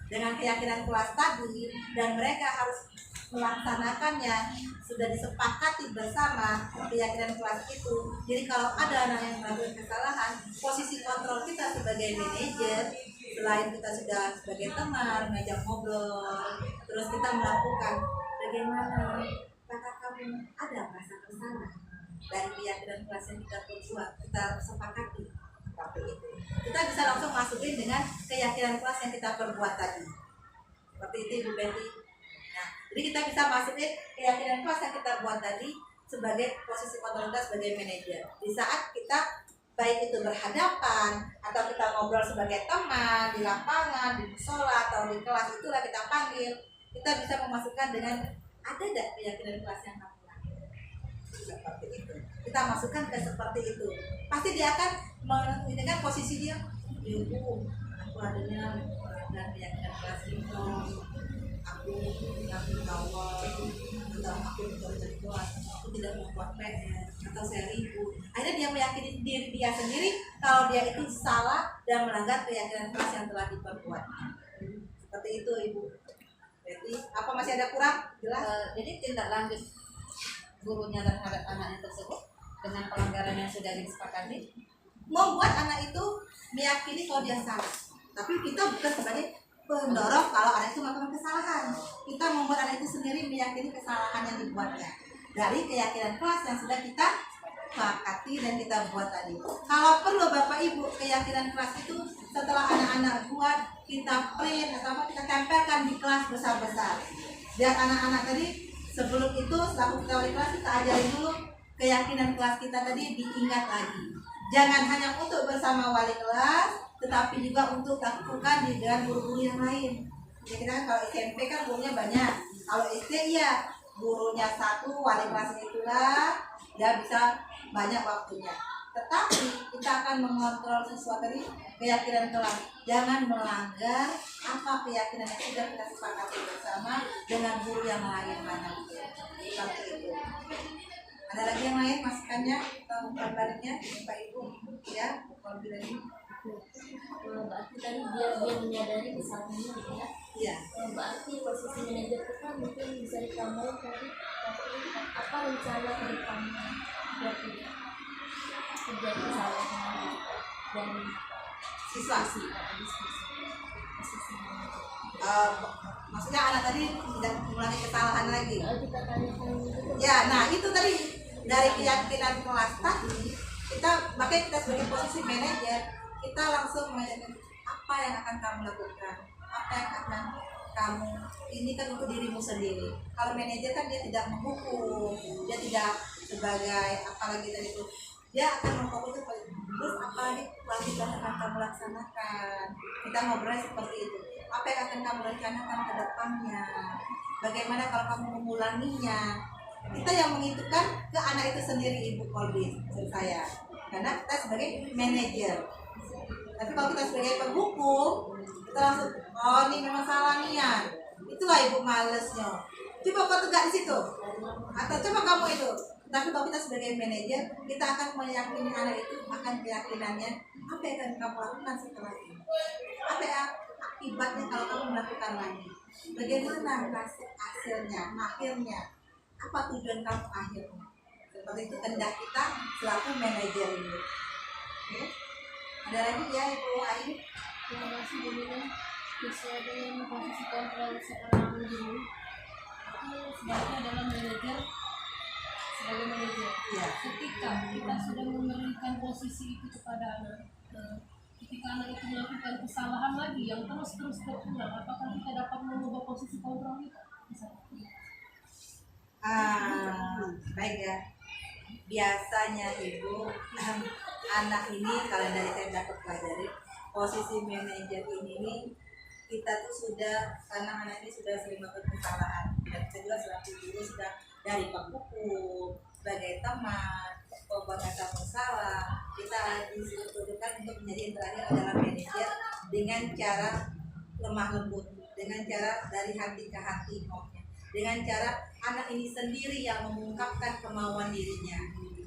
dengan keyakinan kelas tadi dan mereka harus melaksanakannya sudah disepakati bersama keyakinan kelas itu. Jadi kalau ada anak yang melakukan kesalahan, posisi kontrol kita sebagai manajer, selain kita sudah sebagai teman mengajak ngobrol, terus kita melakukan bagaimana kakak kamu ada merasa bersalah dari keyakinan kelas yang kita perbuat, kita sepakati seperti itu. Kita bisa langsung masukin dengan keyakinan kelas yang kita perbuat tadi. Seperti itu Ibu Betty. Nah, jadi kita bisa masukin keyakinan kelas yang kita buat tadi sebagai posisi kontrol kita sebagai manajer. Di saat kita baik itu berhadapan atau kita ngobrol sebagai teman di lapangan, di musola atau di kelas, itulah kita panggil. Kita bisa memasukkan dengan ada tidak keyakinan kelas yang kamu lakukan seperti itu. Kita masukkan ke seperti itu. Pasti dia akan menginginkan posisi dia. Ibu, aku adanya dan keyakinan kelas itu. Aku kawal atau aku berjadwal, aku tidak membuat PR atau saya ribut. Akhirnya dia meyakini diri dia sendiri kalau dia itu salah dan melanggar keyakinan kelas yang telah diperbuat. Seperti itu Ibu. Jadi apa masih ada kurang? Jelas? Jadi tindak lanjut gurunya terhadap anaknya tersebut dengan pelanggaran yang sudah disepakati, membuat anak itu meyakini kalau dia salah. Tapi kita bukan sebagai pendorong kalau anak itu melakukan kesalahan. Kita membuat anak itu sendiri meyakini kesalahan yang dibuatnya dari keyakinan kelas yang sudah kita sepakati dan kita buat tadi. Kalau perlu Bapak Ibu, keyakinan kelas itu setelah anak-anak buat, kita print atau kita tempelkan di kelas besar-besar. Biar anak-anak tadi sebelum itu selaku ketua wali kelas kita ajarin dulu keyakinan kelas kita tadi diingat lagi. Jangan hanya untuk bersama wali kelas, tetapi juga untuk lakukan di dengan guru-guru yang lain. Jadi kita kan kalau SMP kan gurunya banyak. Kalau SD ya gurunya satu, wali kelasnya itulah, dia bisa banyak waktunya. Tetapi kita akan mengontrol sesuatu dari keyakinan kelas. Jangan melanggar apa keyakinan yang sudah kita sepakati bersama dengan guru yang lain banyak. Seperti itu. Ada lagi yang lain masukannya atau baliknya Pak Ibu ya? Kalau bilang ini. Berarti tadi dia menyadari kesalahannya gitu ya. Iya. Berarti posisi manajer kita mungkin bisa ditambahin tadi, tapi apa rencana ke depannya biar tidak terjadi kesalahan dan Siswa. Posisi manajer. Maksudnya anak tadi tidak mengulangi kesalahan lagi. Kita tanyakan gitu. Ya, nah itu tadi dari keyakinan kelas tadi kita makanya kita sebagai posisi manajer kita langsung mengajarkan apa yang akan kamu lakukan, apa yang akan kamu ini kan untuk dirimu sendiri. Kalau manajer kan dia tidak menghukum, dia tidak sebagai apalagi tadi itu dia akan menghukum itu terus apalagi kewajiban akan kamu laksanakan. Kita ngobrol seperti itu. Apa yang akan kamu rencanakan ke depannya? Bagaimana kalau kamu mengulanginya? Kita yang menghitungkan ke anak itu sendiri Ibu Kolbi, menurut saya. Karena kita sebagai manajer. Tapi kalau kita sebagai penghukum, kita langsung, oh ini memang salah nih. Itulah Ibu malesnya. Coba kau tegak di situ. Atau coba kamu itu Tapi kalau kita sebagai manajer, kita akan meyakini anak itu akan keyakinannya apa yang akan kamu lakukan setelah ini. Apa ya akibatnya kalau kamu melakukan lagi? Bagaimana hasilnya, akhirnya? Apa tujuan kamu akhirnya? Seperti itu kehendak kita selaku manajer ini. Oke. Ada lagi ya Ibu Ayu? Terima kasih Bu Nina. Sesuai dengan posisi kontrol seorang guru, itu sebaiknya adalah manajer. Sebagai manajer, Iya. ketika kita sudah memberikan posisi itu kepada anak, ketika anak itu melakukan kesalahan lagi yang terus berulang, apakah kita dapat mengubah posisi kontrol itu? Bisa. Baik ya. Biasanya Ibu, anak ini kalau dari saya dapat pelajari posisi manajer ini nih, kita tuh sudah karena anak ini sudah sering melakukan kesalahan dan kita juga selaku guru sudah dari penghukum sebagai teman pembuatan salah kita disuruh dudukan untuk menjadi yang terakhir adalah manajer dengan cara lemah lembut, dengan cara dari hati ke hati maunya, dengan cara anak ini sendiri yang mengungkapkan kemauan dirinya.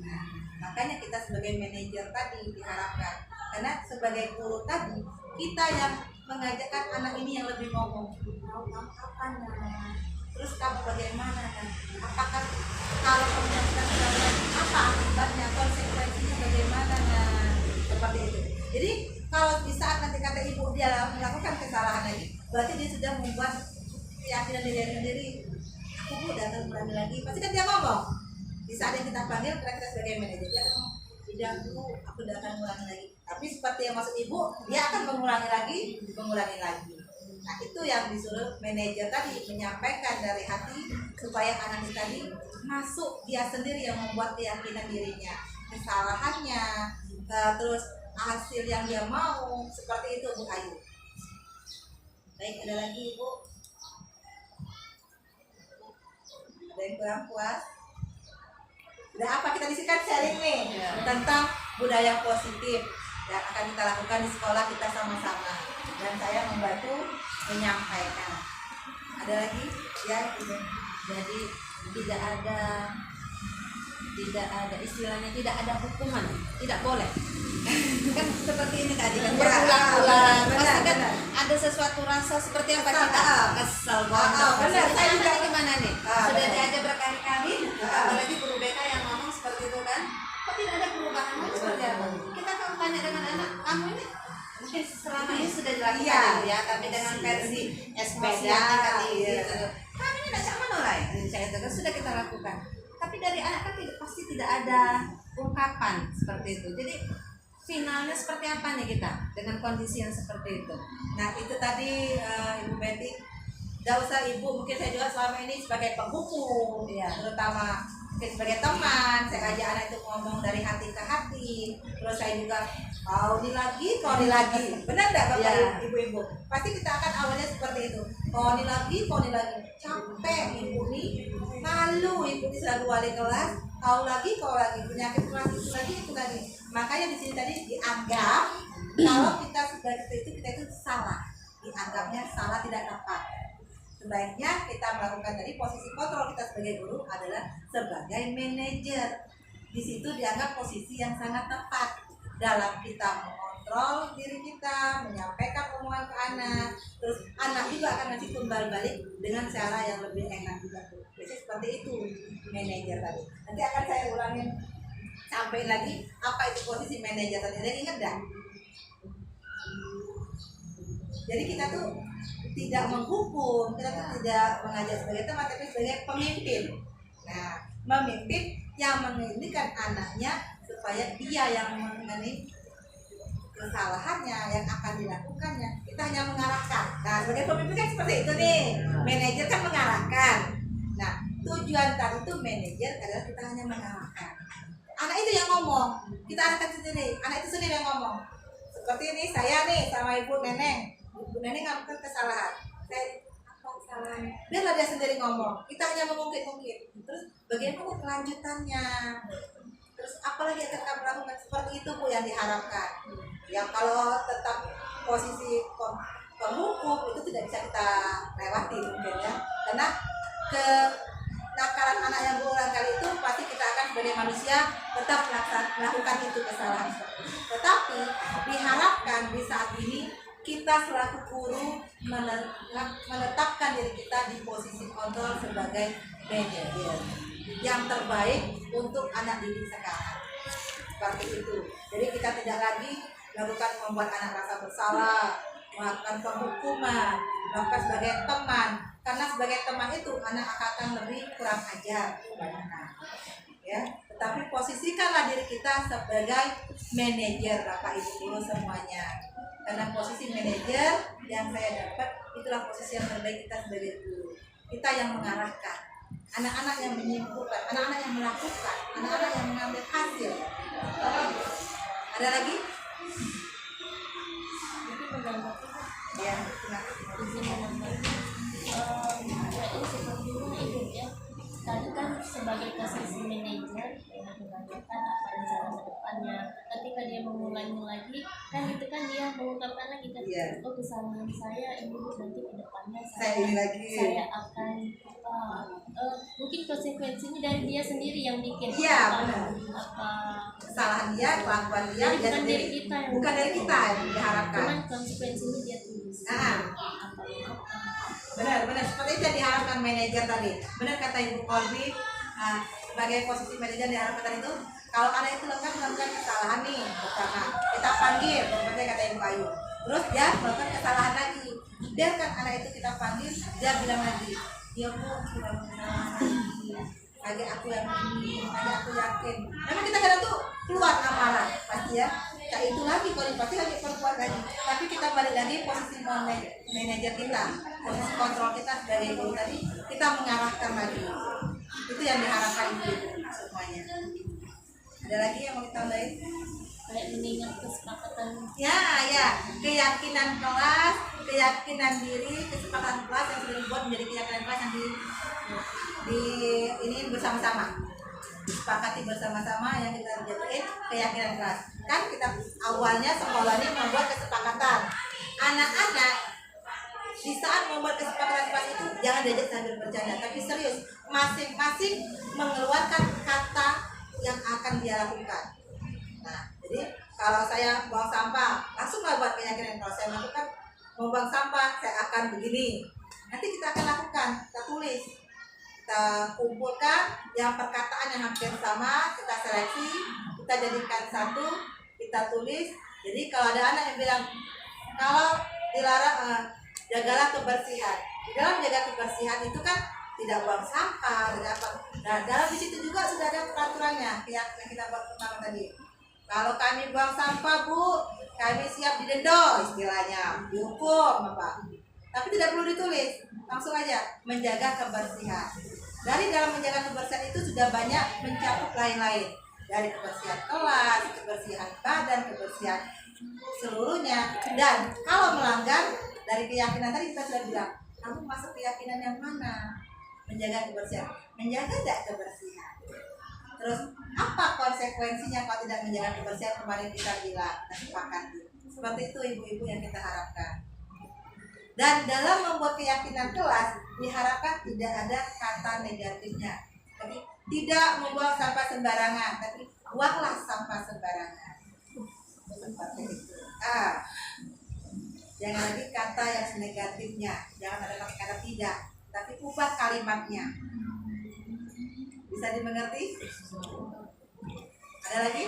Nah, makanya kita sebagai manajer tadi diharapkan, karena sebagai guru tadi kita yang mengajarkan anak ini yang lebih ngomong, mau apa nah, terus kamu bagaimana nah, apakah kalau kamu melakukan kesalahan apa akibatnya, konsekuensinya bagaimana nah, seperti itu. Jadi kalau di saat nanti kata ibu dia melakukan kesalahan lagi, berarti dia sudah membuat keyakinan diri sendiri, aku udah akan mengulangi lagi, pasti kan dia ngomong di saat yang kita panggil karena kita sebagai manajer dia akan ngomong, tidak bu, aku udah akan mengulangi lagi. Tapi seperti yang maksud ibu, dia akan mengulangi lagi. Nah itu yang disuruh manajer tadi, menyampaikan dari hati supaya anak tadi masuk dia sendiri yang membuat keyakinan dirinya, kesalahannya, terus hasil yang dia mau, seperti itu Bu Ayu. Baik, ada lagi Ibu? Ada yang kurang puas? Udah apa kita disini kan sharing nih tentang budaya positif yang akan kita lakukan di sekolah kita sama-sama, dan saya membantu menyampaikan. Ada lagi ya Ibu? Jadi tidak ada istilahnya, tidak ada hukuman, tidak boleh. Kan seperti ini tadi kan berulang-ulang, pasti kan ada sesuatu rasa seperti apa kita kesel banget. Saya juga gimana nih? Sudah diajak berkali-kali, apalagi guru BK yang ngomong seperti itu kan, kok tidak ada perubahan lagi seperti apa? Kita kalau tanya dengan anak, kamu ini mungkin selama ini sudah dilakukan ya, tapi dengan versi ekspresi yang tingkat tinggi gitu. Kami ini tidak sama nolai, saya itu kan sudah kita lakukan. Tapi dari anak kan pasti tidak ada ungkapan seperti itu. Jadi finalnya seperti apa nih kita dengan kondisi yang seperti itu? Nah itu tadi Ibu Betty, gak usah Ibu, mungkin saya juga selama ini sebagai penghukum ya, terutama mungkin sebagai teman, saya ajak anak itu ngomong dari hati ke hati. Terus saya juga kau ini lagi, benar gak Bapak Ya. Ibu-ibu? Pasti kita akan awalnya seperti itu, kau ini lagi, capek Ibu nih, malu Ibu ini selalu wali kelas, kau lagi, penyakit kelas itu lagi. Makanya di sini tadi dianggap kalau kita sebagai itu salah, dianggapnya salah, tidak tepat. Sebaiknya kita melakukan dari posisi kontrol kita sebagai guru adalah sebagai manajer. Di situ dianggap posisi yang sangat tepat dalam kita mengontrol diri kita, menyampaikan omongan ke anak. Terus anak juga akan ngasih tumbal balik dengan cara yang lebih enak juga. Biasanya seperti itu manajer tadi. Nanti akan saya ulangin sampai lagi apa itu posisi manajer tadi. Ada yang ingat dah? Jadi kita tuh tidak menghukum, kita tuh tidak mengajar sebagai teman, tapi sebagai pemimpin. Nah, memimpin yang menginginkan anaknya supaya dia yang mengenai kesalahannya yang akan dilakukannya. Kita hanya mengarahkan. Nah, sebagai pemimpin kan seperti itu nih. Manajer kan mengarahkan. Nah, tujuan tadi itu manajer adalah kita hanya mengarahkan. Anak itu yang ngomong, kita arahkan sendiri. Anak itu sendiri yang ngomong. Seperti ini saya nih sama Ibu Neneng. Ibu Neneng melakukan kesalahan. Saya apa kesalahannya? Biarlah dia sendiri ngomong. Kita hanya mengungkit-ungkit. Terus bagaimana kelanjutannya? Terus apalagi yang akan kamu lakukan? Seperti itu Bu yang diharapkan. Yang kalau tetap posisi penghukum itu tidak bisa kita lewati mungkin ya. Karena kenakalan anak yang berulang kali itu pasti kita akan sebagai manusia tetap melakukan itu kesalahan. Tetapi diharapkan di saat ini kita selaku guru menetapkan diri kita di posisi kontrol sebagai manajer yang terbaik untuk anak didik sekarang. Seperti itu. Jadi kita tidak lagi melakukan membuat anak rasa bersalah, melakukan penghukuman, melakukan sebagai teman. Karena sebagai teman itu anak akan lebih kurang ajar kebanyakan. Ya, tetapi posisikanlah diri kita sebagai manajer Bapak Ibu guru semuanya. Karena posisi manajer yang saya dapat itulah posisi yang terbaik kita sebagai guru. Kita yang mengarahkan, anak-anak yang menyimpulkan, anak-anak yang melakukan, anak-anak yang mengambil hasil. Ada lagi? Mungkin menambahkan Ya, silakan. izin menambahkan ini seperti itu ya. Tadi kan sebagai posisi manajer yang menanyakan apa rencana ke depannya. Ketika dia memulainya lagi, kan itu kan dia mengungkapkan lagi kan, Iya. oh kesalahan saya ini nanti ke depannya Saya ini lagi. saya akan mungkin konsekuensinya dari dia sendiri yang bikin Iya, benar. apa Kesalahan dia, kelakuan dia, jadi dia bukan sendiri. dari kita yang Bukan dari kita yang diharapkan. cuman konsekuensinya dia tulis apa Benar seperti itu yang diharapkan manajer tadi. Benar kata Ibu Kolbi, sebagai posisi manajer diharapkan tadi itu kalau anak itu melakukan kesalahan nih pertama kita panggil, seperti kata Ibu Ayu. Terus dia melakukan kesalahan lagi, biarkan anak itu kita panggil, dia bilang lagi, dia pun kurang lagi aku yang ini, lagi aku yakin. Memang kita kadang tuh keluar amarah pasti ya. Kayak itu lagi kalau pasti lagi perempuan lagi. Tapi kita balik lagi posisi manajer kita, posisi kontrol kita sebagai guru tadi, kita mengarahkan lagi. Itu yang diharapkan ibu semuanya. Ada lagi yang mau ditambahin? kayak mengingat kesepakatan Ya, keyakinan kelas, keyakinan diri, kesepakatan kelas yang sudah dibuat menjadi keyakinan kelas yang di ini bersama-sama. Disepakati bersama-sama yang kita jadiin keyakinan kelas. Kan kita awalnya sekolah ini membuat kesepakatan. Anak-anak di saat membuat kesepakatan kelas itu jangan diajak sambil bercanda, tapi serius. Masing-masing mengeluarkan kata yang akan dia lakukan. Nah, jadi kalau saya buang sampah, langsunglah buat keyakinan kalau saya melakukan membuang sampah, saya akan begini. Nanti kita akan lakukan, kita tulis, kita kumpulkan yang perkataan yang hampir sama, kita seleksi, kita jadikan satu, kita tulis. Jadi kalau ada anak yang bilang kalau dilarang jagalah kebersihan. Di dalam jaga kebersihan itu kan tidak buang sampah, tidak apa. Nah, dalam di situ juga sudah ada peraturannya yang kita buat pertama tadi. Kalau kami buang sampah, Bu, kami siap didenda istilahnya, dihukum apa. Tapi tidak perlu ditulis, langsung aja menjaga kebersihan. Dari dalam menjaga kebersihan itu sudah banyak mencakup lain-lain. Dari kebersihan kelas, kebersihan badan, kebersihan seluruhnya. Dan kalau melanggar dari keyakinan tadi kita sudah bilang, kamu masuk keyakinan yang mana? Menjaga kebersihan. Menjaga tidak kebersihan. Terus apa konsekuensinya kalau tidak menjaga kebersihan? Kemarin kita bilang, kita sepakati. Seperti itu ibu-ibu yang kita harapkan. Dan dalam membuat keyakinan kelas diharapkan tidak ada kata negatifnya. Tapi tidak membuang sampah sembarangan, tapi buanglah sampah sembarangan. Seperti itu. Jangan lagi kata yang negatifnya, jangan ada kata tidak, tapi ubah kalimatnya. Bisa dimengerti? Ada lagi?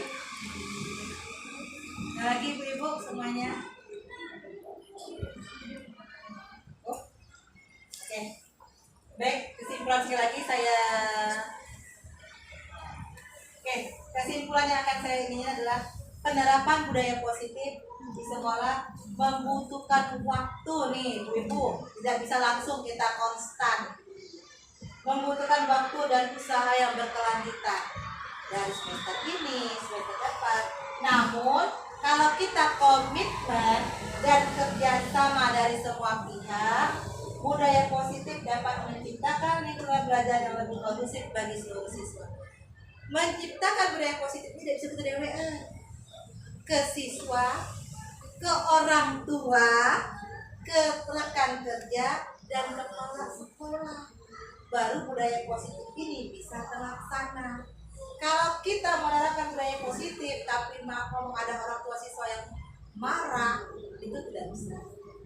Ada lagi ibu-ibu semuanya? Oh, oke. Baik, kesimpulan sekali lagi saya. Oke, kesimpulan yang akan saya ingin adalah penerapan budaya positif di sekolah membutuhkan waktu nih ibu-ibu, tidak bisa langsung kita konstan, membutuhkan waktu dan usaha yang berkelanjutan dari semester ini, semester depan. Namun kalau kita komitmen dan kerjasama dari semua pihak, budaya positif dapat menciptakan lingkungan belajar yang lebih kondusif bagi seluruh siswa. Menciptakan budaya positif ini tidak bisa kita DWA ke siswa, ke orang tua, ke rekan kerja, dan kepala sekolah. Baru budaya positif ini bisa terlaksana. Kalau ngucapin maaf, ngomong ada orang tua siswa yang marah, itu tidak bisa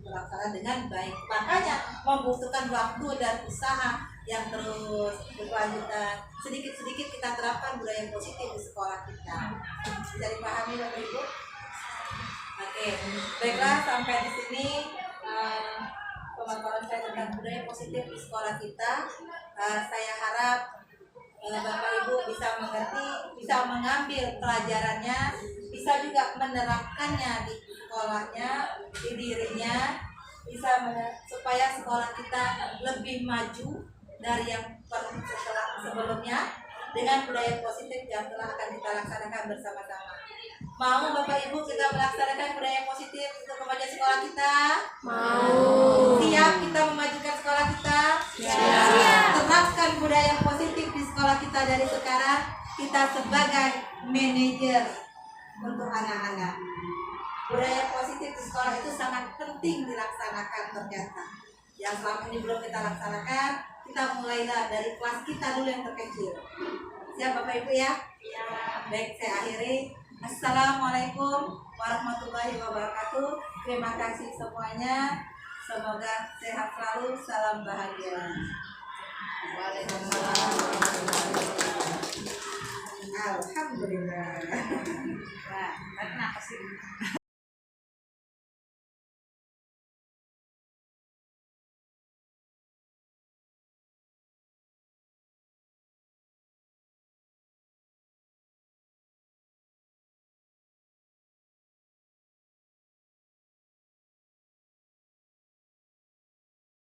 terlaksana dengan baik. Makanya membutuhkan waktu dan usaha yang terus berkelanjutan. Sedikit-sedikit kita terapkan budaya positif di sekolah kita. Bisa dipahami Bapak Ibu? Oke, baiklah, sampai di sini pemaparan saya tentang budaya positif di sekolah kita. Saya harap Bapak Ibu bisa mengerti, bisa mengambil pelajarannya, bisa juga menerapkannya di sekolahnya, di dirinya, supaya sekolah kita lebih maju dari yang sebelumnya dengan budaya positif yang telah akan kita laksanakan bersama-sama. Mau Bapak Ibu kita melaksanakan budaya positif untuk kemajuan sekolah kita? Mau. Siap kita memajukan sekolah kita? Siap. Terapkan budaya positif di sekolah kita dari sekarang. Kita sebagai manajer untuk anak-anak. Budaya positif di sekolah itu sangat penting dilaksanakan ternyata. Yang selama ini belum kita laksanakan, kita mulailah dari kelas kita dulu yang terkecil. Siap Bapak Ibu ya? Ya. Baik, saya akhiri. Assalamualaikum warahmatullahi wabarakatuh. Terima kasih semuanya. Semoga sehat selalu. Salam bahagia. Waalaikumsalam. Alhamdulillah. Nah, kenapa sih?